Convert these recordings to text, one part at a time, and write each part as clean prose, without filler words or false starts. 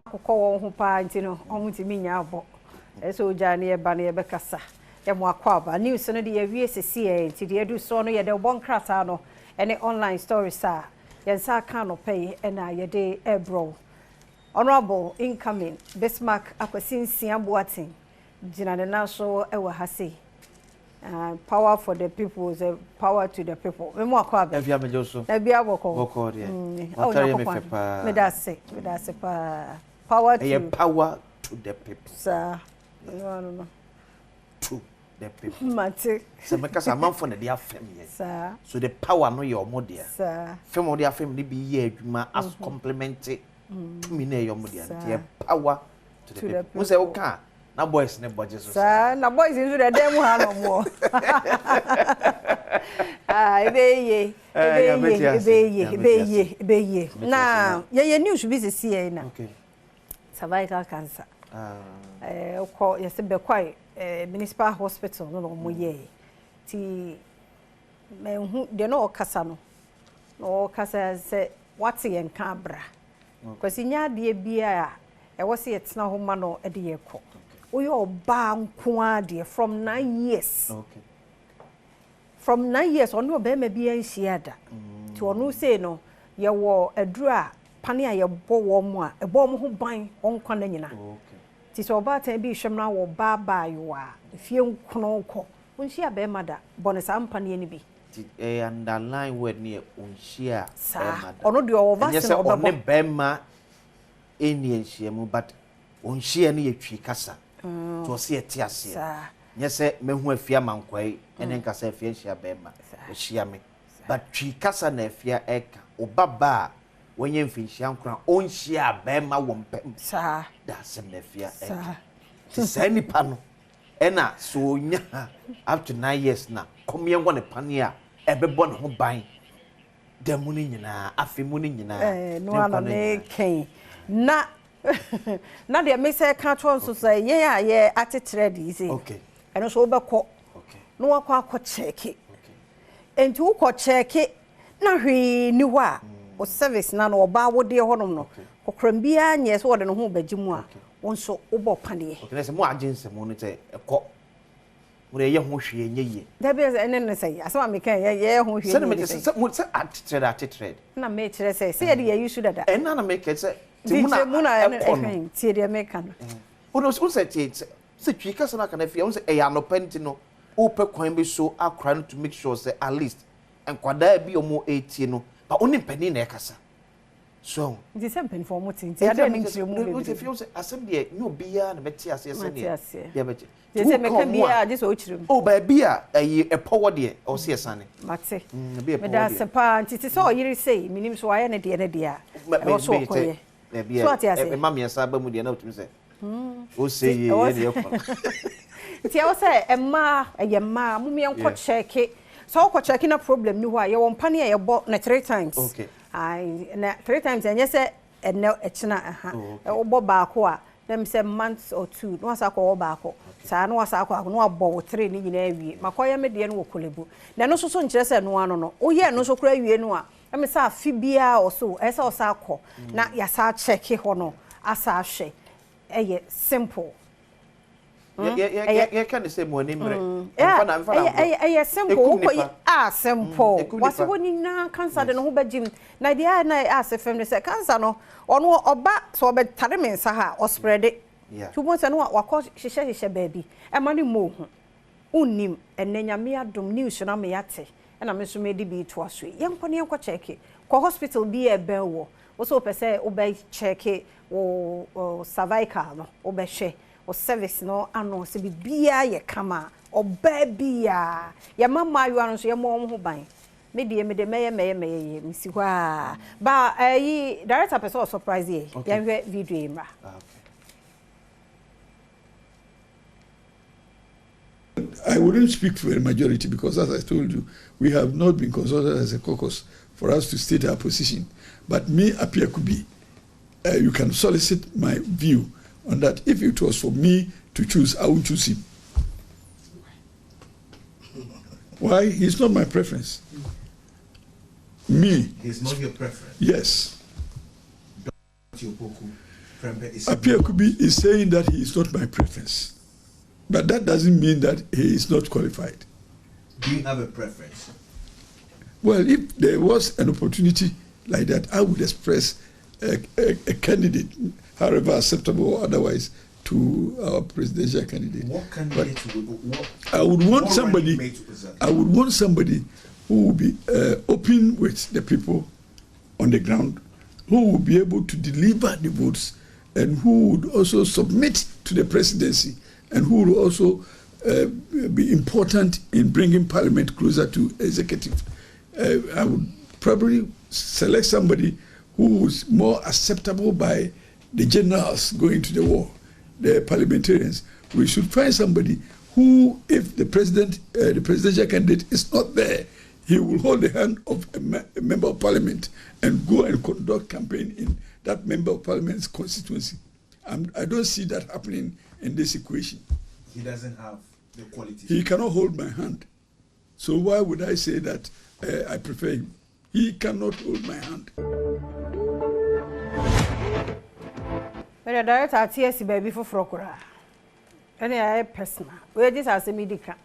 akokɔ ho pa ntino ɔmutimi nya abo eso jani e ba na e bekasa e mo akwaba news no de ye wie sesi e nti de edu so no ye de bon krata no ene online stories a yensa ka no pay e na ye de ebro honorable incoming Bismarck akwasinsia boatin gina de na so e wa hase power for the people is a power to the people me mo akwaba e bia me joso e bia boko de o tare me fepa me da se pa power to power to the people sir no to the people mate se me kasa manfo na de afem ye sir so the power no your modia sir fem de afem ni bi ye adwuma as complement to me na your modia the power to the people who say okay na boys ne budget so sir na boys nso de dem ha no mo ebeye na ye news bi se sie na okay cervical cancer ko yes be kwai municipal hospital no mo ye ti menhu de no kasa no kasa se what yen ka bra kwasi nya de bia e wo se yetna ho ma no e de ye ko oyo ba nko ade from 9 years okay from 9 years ono be ma bia nhia da ti ono se no ye wo aduru a pane a ye bo wo mo a e bo mo ho ban onkwa na nyina okay ti so ba tan bi hwem na wo ba yo a fie nkono ko onhia be ma da bone sa mpane ni bi ti underline word ni onhia be ma da ono de o vaccine o be be ma eni nhia mu but onhia ni yetwi kasa to se eti ase nye se mehu afia mankwai ene nkasa afia nhia be ma ohia me but twi kasa na afia eka obaba wonye mfinhia nkura onhia be ma wo mpem da sem na afia eka ti se nipa no ena so nya up to 9 years na komye ngone pane a ebebo ne ho ban demu ni nyina afemu ni nyina no ana ne ken na na de me say ka to so say ye ya ye atetre di say okay eno so obekọ okay no akọ check okay enti wo ko check na hwe ni ho a o service na no oba wo de honom no kokram bia nye so wo de no ho bagimu a wonso wo pane okay say mo agency mo no say ekọ wo ye ho hwe nye ye da be ene ne say asema me kan ye ho hwe say me say atetre na me kire say say de ye use dada ena na me kire say Timuna and see the American. Uno say twi kasa na kana fia unse e ya no penti no ope kwan bi so akran to make sure say at least enkwada bi omo 80 no but oni peni na e kasa so the same pen for motin ti ada ni ntire mu be fia unse asem de no bia na beti ase ase ne ya beti they say me can bia just o chire o ba bia e power de o se esane mate me da sepa ntiti so yiri say minim so aye ne de a o so koye so ati mama yesa ba mu de na otumi se o se ye ye ko ti o se emma eyema mu me enko check so o ko check na problem ni ho a ye won pane ye bo na 3 times okay ai na 3 times enye se enne echina aha o bo ba ko a dem say months or 2 no asa ko ba ko sa no asa ko no abo 3 ni nyina awie makoya me de no kolebu na no so nkire se no ano no o ye no so kura awie no a emi sa afibia oso esa osa akọ na ya sa check ho no asa ahwe eye simple ye can say mo ni mre mfa eye simple ko simple wase woni na cancer de no ho bagim na dia na ase fem ne say cancer no ono oba so be tare me nsa ha o spread it tu mo se no wakọ hihye baabi e ma ni mo hu unnim enenya me adom news na me yate na me so me di bi to aso yenko ne yenko check ko hospital bi e ben wo so pese o be check o cervical no o be hwe o service no ano se bia ye kama o ba bia ye mama ayu ano so ye mo ho ban me de meye misi kwa ba yi director person surprise ye ye video e mra I wouldn't speak for a majority because, as I told you, we have not been consulted as a caucus for us to state our position. But me, Apia Kubi, you can solicit my view on that. If it was for me to choose, I would choose him. Why? He's not my preference. Me. He's not your preference? Yes. Apiakubi is saying that he is not my preference. But that doesn't mean that he is not qualified. Do you have a preference? Well, if there was an opportunity like that, I would express a candidate, however acceptable or otherwise, to our presidential candidate. What candidate I would want somebody. I would want somebody who would be open with the people on the ground, who would be able to deliver the votes, and who would also submit to the presidency, and who would also be important in bringing parliament closer to executive. I would probably select somebody who is more acceptable by the generals going to the war, the parliamentarians. We should find somebody who, if the presidential candidate is not there, he will hold the hand of a member of parliament and go and conduct campaign in that member of parliament's constituency. I don't see that happening in this equation. He doesn't have the quality. He cannot hold my hand. So why would I say that I prefer him? He cannot hold my hand. But the director at TSC baby for Frokura. And I personal. Where this has a medical.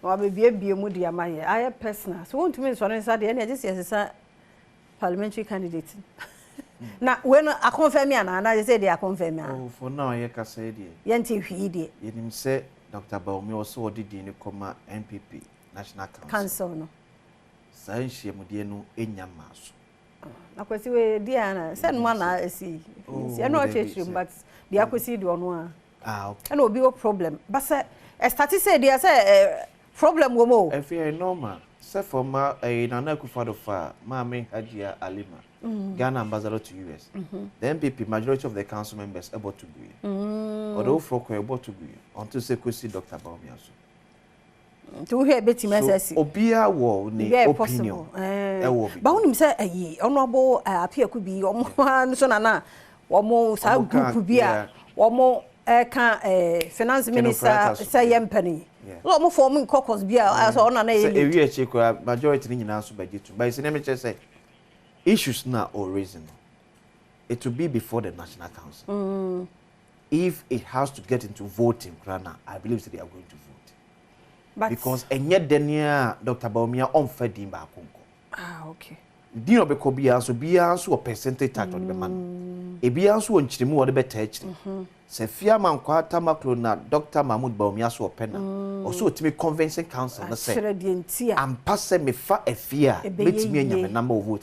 Or maybe a moody my I personal. So won't mean one inside the end. This is a parliamentary candidate. Now, when I confirm me, and I say they are confirming. Oh, for now, I can say, Yanti, he did. You didn't say Dr. Badwam also did in the MPP, National Council. No. Sanshi Mudiano in Yamasu. I could see Diana, send one I see. I know but the accuracy do one. Ah, okay. And will be a problem. But as Tati said, there's a problem, Womo. If you're normal, say for my Nanaku father for Mammy Hajia Alima, Ghana ambassador to US. The MPP, majority of the council members able to agree. Although Froko able to agree until see Dr. Badwam. To hear Betty Messy. Obia war, ne opinion. But when you say a ye, honorable appear could be almost sonana, or more South could be or more finance minister say Yempany. Lot more forming cockles beer as on an area. Majority in answer by you. But it's an say issues now or reason. It will be before the National Council. If it has to get into voting, I believe they are going to vote. But because and yet Dr. Badwam on feeding back. Ah, okay. Dino Becobia so be answer a percentage tax on the man. A be answer when Chimu or the better. Say Fiaman Quata Maclona, Dr. Mahmoud Badwam so penna. Also to me convincing council. And pass me far a fear. Makes me a number of votes.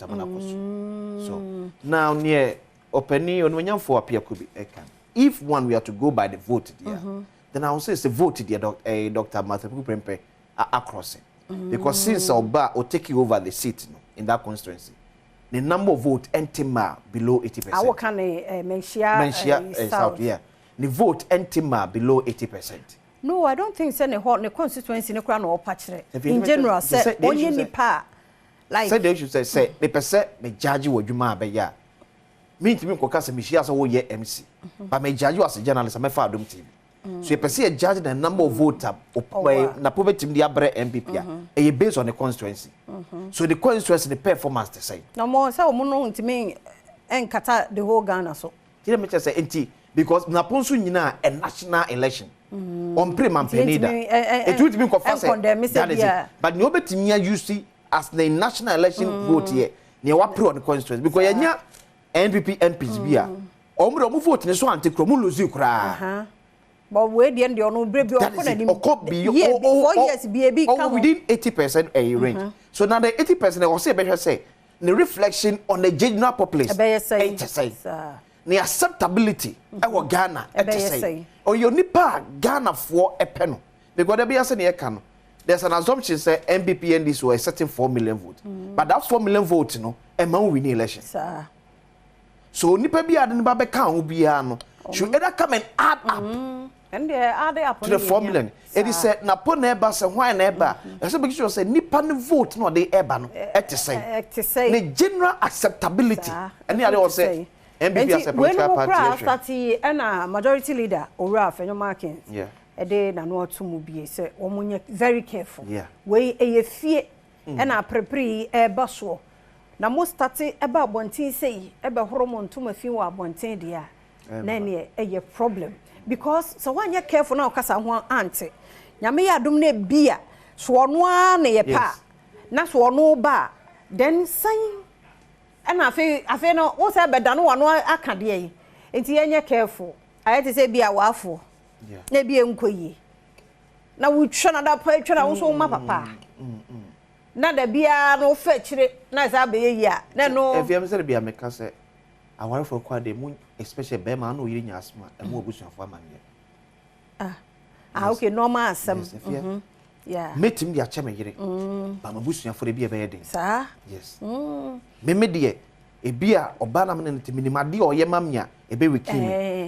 So now near opening on when you for appear could be a can. If one we are to go by the vote, dear. Then I will say it's a vote to Dr. Martha Prempe across it. Because since Oba will take you over the seat in that constituency, the number of votes entima below 80%. How can a mention South? Yeah. The vote entima below 80%. No, I don't think it's any hot in the constituency in the crown or patch. In general, say only any part. Like said they should say the percent me judge what you ma be ya. Me to me kokasa me share so ye MC. But me judge you as a journalist, I'm a Adom TV. So you perceive a judge the number of votes na poverty the abre MPP e based on the constituency. So the constituency the performance the same. No more so no to me enkata the whole Ghana so. Tell me just say enti because na ponso nyina a national election. On pre-man penida. It would be confessed that is it. But no betimi you see as the national election vote here near what pro on the constituency because yanya NPP MPs bia. Omo vote ne so anti-kromu lose kra. But where the end no brave you within 80% a range. So now the 80% I will say better say the reflection on the general population. The acceptability of Ghana say. Or your nipa Ghana for a penny. Because there be a senior can. There's an assumption say MPP and this were a certain 4 million votes. But that 4 million votes no among winning election. So nipa be add nipa can be should either come and add up. And they add up to the 4 million. It is said na pon neighbor say why neighbor. I say because you say nipa no vote no they eba no to say. The general acceptability. And the other say MPP as a political party and a majority leader Ora Fenyomakin. Yeah. A day na no to mu be say omunye very careful. Yeah. We e fear and a prepare e baso. na mo start eba abonten sei eba hormone to mafi wa abonten dia na ne eye problem because so wanya careful na okasa ho ante nyame ya adom na bia so ono a na ye pa na so ono ba then san na afi no wo say beda no ono aka de yi enti yenye careful ayete say bia wafo na bia enkoyi na wo twa na da pa twa na wo so ma papa na da bia no fa chire na za be yi a na no efiam say bia meka say aware for kwa de mu especially be ma no yiri nya asma e mu obusuafo amanye okay normal asem yeah metim dia cheme yire ba mabusuafo de bia be yeden sa yes me de e bia oba na me ntimi made oye mamnya e be wiki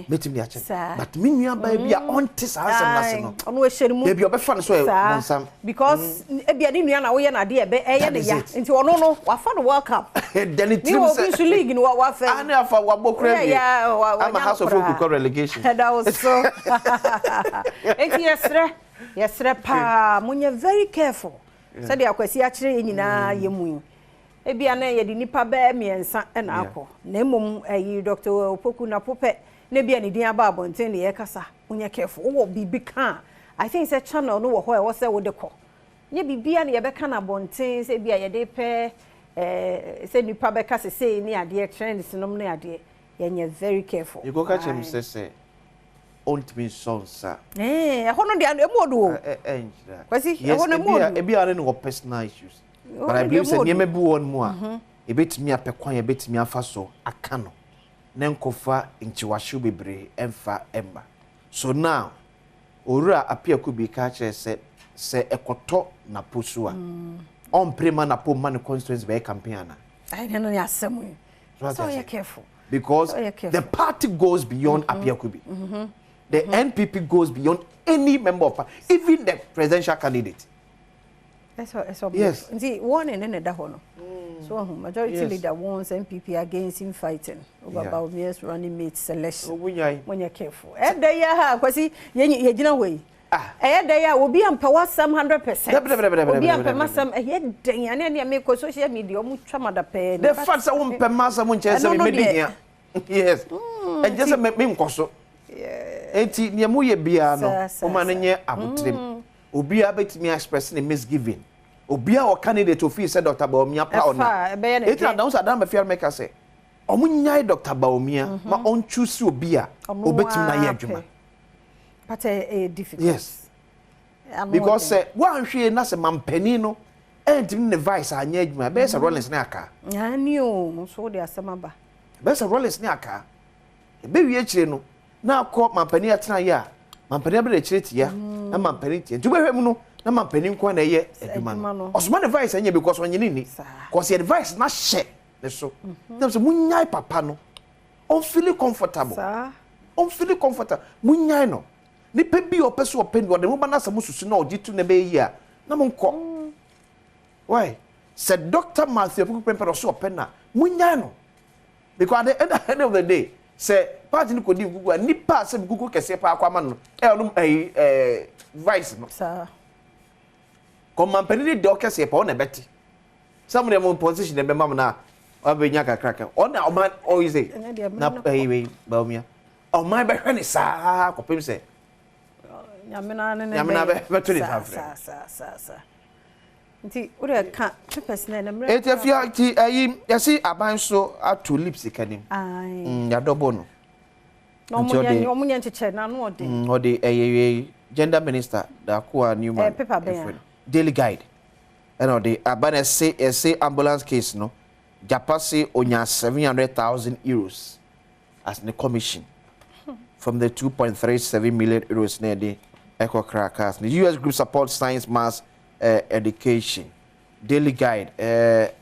metim dia cheme but me nua ba bia onte sa asem na se no ono e hyerimu e bia obe fa no so e monsam because e bia ni nua na wo ye na de e be eye ne ya nti ono no wa fa no world cup then it team say ni league ni wa fa ani afa wa bokra bi I'm a house of folk relegation that was so yesre pa munye very careful so dey akwasi a kire nyina yemu e bia na ye de nipa ba miensa na akọ na emom ayi Dr. Opoku na pope na bia ne din aba abonten ne ye kasa munye careful wo bibi kan I think say channel no wo ho e wo say wo de kọ nye bibia na ye be kan abonten say bia ye de pe say nipa be kasa say ni ade trend sinom na ade ye very careful you go catch him say ultimate sonsa hono de emodo kwasi hono emodo e bia na no personal issues but I believe say niam bi won mu a e betimi apekwan e betimi afa so aka no na nkofa nchiwahwe bebre emfa emba so now owura apiaku bi ka kire se ekoto na posua on prema na po man constituency be campaign na I don't know asem so you careful because the party goes beyond apiaku the NPP goes beyond any member of party, even the presidential candidate. That's what. Yes. See, one and then the hono. So majority leader wants NPP against him fighting over about years running mate selection. When you're careful. And there you have, kwasi ye gina way. There you will be on power some 100%. Will be on power some a head and make social media much da pay. The facts I won't pay massa mun chance media. Yes. And just make me koso. Enti niamu ye bia no o ma nye abotrem obi a betimi express ne misgiving obi a o candidate of say Dr. Baomia pa ona eti announce adam fear make say omunyai Dr. Baomia ma on choose obi a obetimi na ye adwuma but a difficult yes because say wan hwe na se mampani no entimi ne vice anya adwuma be say Rollins na aka ani o so de asemaba be say Rollins na aka e be wie kire no na akọ mampani atena ya mampani abere chiretia na mampani tie ntu behwem no na mampani nko na ye adwuma no osoma advice anya because onye ni cause advice na hye ne so dem so munyai papa no on feel comfortable munyai no ni pe bi opeso open wo de mo bana sa mususu na ogitu na be yi a na mo nko why said Dr. Matthew Pukupempe so open na munyai no because at the end of the day say party ni kodi gugu ni pa se gugu kese pa akwa no no vice no sir come mampani de okese pa na beti some dem position dem mam na obenya kakraka ona o man o is na we Baomia o man be hwe ni sa kopem se nyamena be to ni sa nti ure ka person na mre etafia ti ayi yesi aban so atu lips kanim ya dobo no no munya ncheche na no ode gender minister da kwa Newman daily guide and ode aban say ambulance case no japase onya 700,000 euros as the commission from the 2.37 million euros na de eco crackers the US group support science mass education daily guide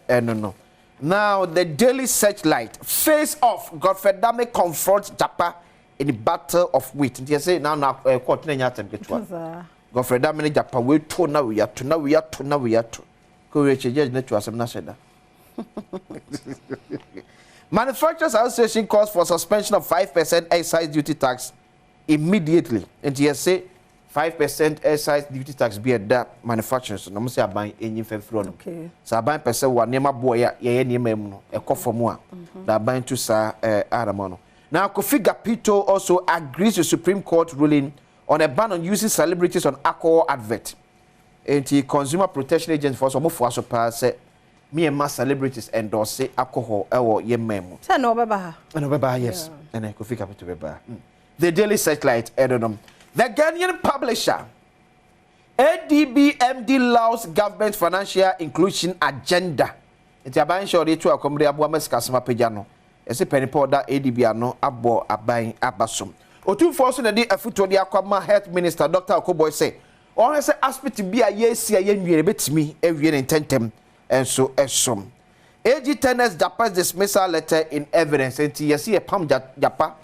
no now the daily searchlight face off Godfrey Dame confronts Japan in the battle of wit and say now court na nya temperature Godfrey Dame Japan we to na we are to ko we change na to asem na sheda Manufacturers Association calls for suspension of 5% excise duty tax immediately and say 5% excise duty tax be at that manufacturers so no say aban enyi fefro no okay so aban pese wa nema boy ya ye nema mu no e kofo mu a da aban to sa Adom no. Now Kofi Gapito also agrees to Supreme Court ruling on a ban on using celebrities on alcohol advert. And the Consumer Protection Agency for some for pass me and my celebrities endorse alcohol or ye memo. Say no baba. No baba yes. And Kofi Gapito baba. The Daily Satellite Adom. The Ghanaian publisher ADBMD allows government financial inclusion agenda. It's a ban sure to accommodate Badwam customer pejano. Ese penipo da ADB ano abo aban abasom. Otu force na di afuto di akwama health minister Dr. Okoboy say on say aspect bi a yesi aye nwere betimi ewie ne tentem enso esom. AG Tennis Japan's dismissal letter in evidence enti yesi e pam Japa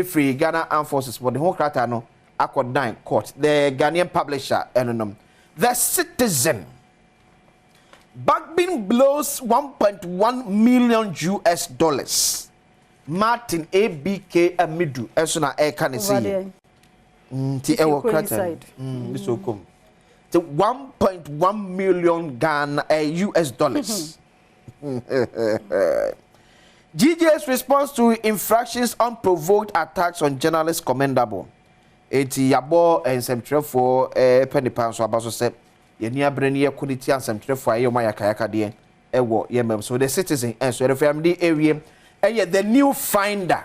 free Ghana Armed Forces for the whole krata no akod court. The Ghanaian publisher enonom. The Citizen Badwam blows $1.1 million. Martin ABK Amidu eso na e kan say ti e wo krata this will come to $1.1 million US dollars. GJ's response to infractions unprovoked attacks on journalists commendable. Eti yabo ensemtrefo penny pounds so abaso se yeni abrani ye quality ensemtrefo aye ma yakayaka de ewo yemem. So the Citizen and so the family area the new finder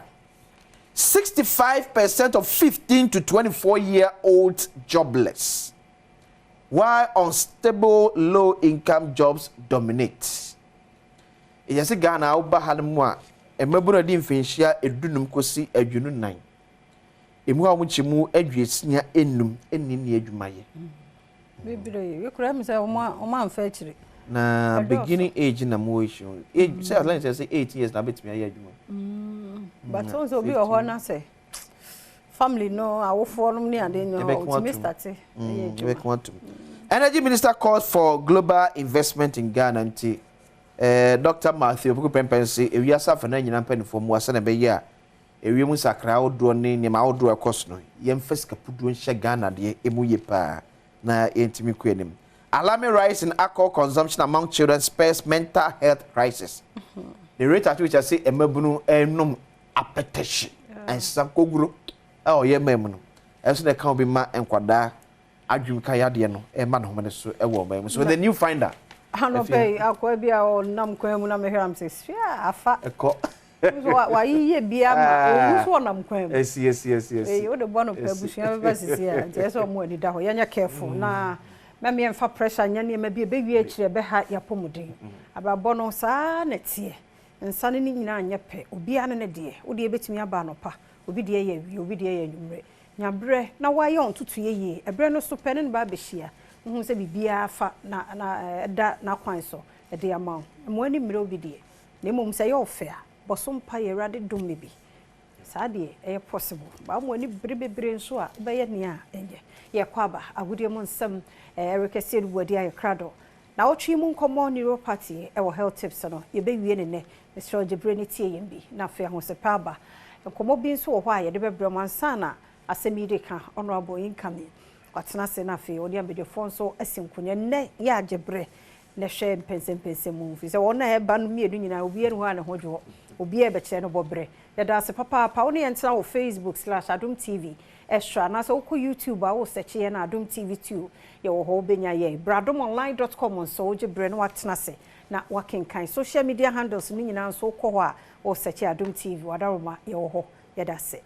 65% of 15 to 24-year-olds jobless while unstable low income jobs dominate. It is a Ghana oba hanmu a emebuna di mfenhia edunum kosi adwunu nan emu a muchimu adwesia enum enni adwumaye bibire yekura me say o ma amfa chire na beginning age na mo issue age say as long as say 8 years na betimi aye adwuma but so be o na say family no awofo no ni ade no ultimate start Energy Minister calls for global investment in Ghana nti Dr. Matthew Pukupempensi ewiasa fa na nyina mpanifo mu asa na be ya ewiemu sakra odro ne nyema odro ekos no yemfeska pudu nhye Ghana de emu yepa na yentimi kwanim. Alarming rise in alcohol consumption among children spurs mental health crisis. The rate at which I say emebunu enum appetition and sankoguro ye memu no eso na kan bi ma enkwada adwum kaya de no e ma no home so e wo memu. So the new finder Hanope akwa bia o nam kwan mu na me hram se fia afa eko wa yiye bia ma o so nam kwan mu yes o de bono pa busuan be basisi a je so mo ani da ho yanya careful na me emfa pressure nya ne ma bia be wie akire be ha yapomuden ababo no saa na tie nsane ni nyina anya pe obi ane ne de o de betimi aba no pa obi de ye wi obi de ye nwumre nyabre na wa ye on tutu ye ebre no so pe ne ba be hia hu se bibia fa na da na kwan so e de ama mo ani mire obi de na mom se ye ofe a boso mpa ye rade dum me bi saa de e possible ba mo ani bebre nso a be ye ne a enye ye kwaba agudie mo nsam rekese wadi aye krado na otwi mu nkomo neuropathy e wo health tips no ye be wie ne ne Mr. Jebre ne tie yembi na fe ho se pa ba nkomo bi nso wo ho a ye de bebre mo ansa na asemi de ka honorable income kwatena se na fe odi ambede fonso asinkunya ne ya ajebre ne hwe mpensempense mu fi se wona e ba no miedu nyina obi enu ha ne hodwo obi e be kire no bobre ya da se papa woni entena wo Facebook/Adom TV extra na so ko YouTube a wo search ye na Adom TV2 ye wo ho benya ye bradomonline.com so ojebre no watena se na wakenkan social media handles ni nyina so ko ho a wo search Adom TV wadaroma ye wo ho ya da se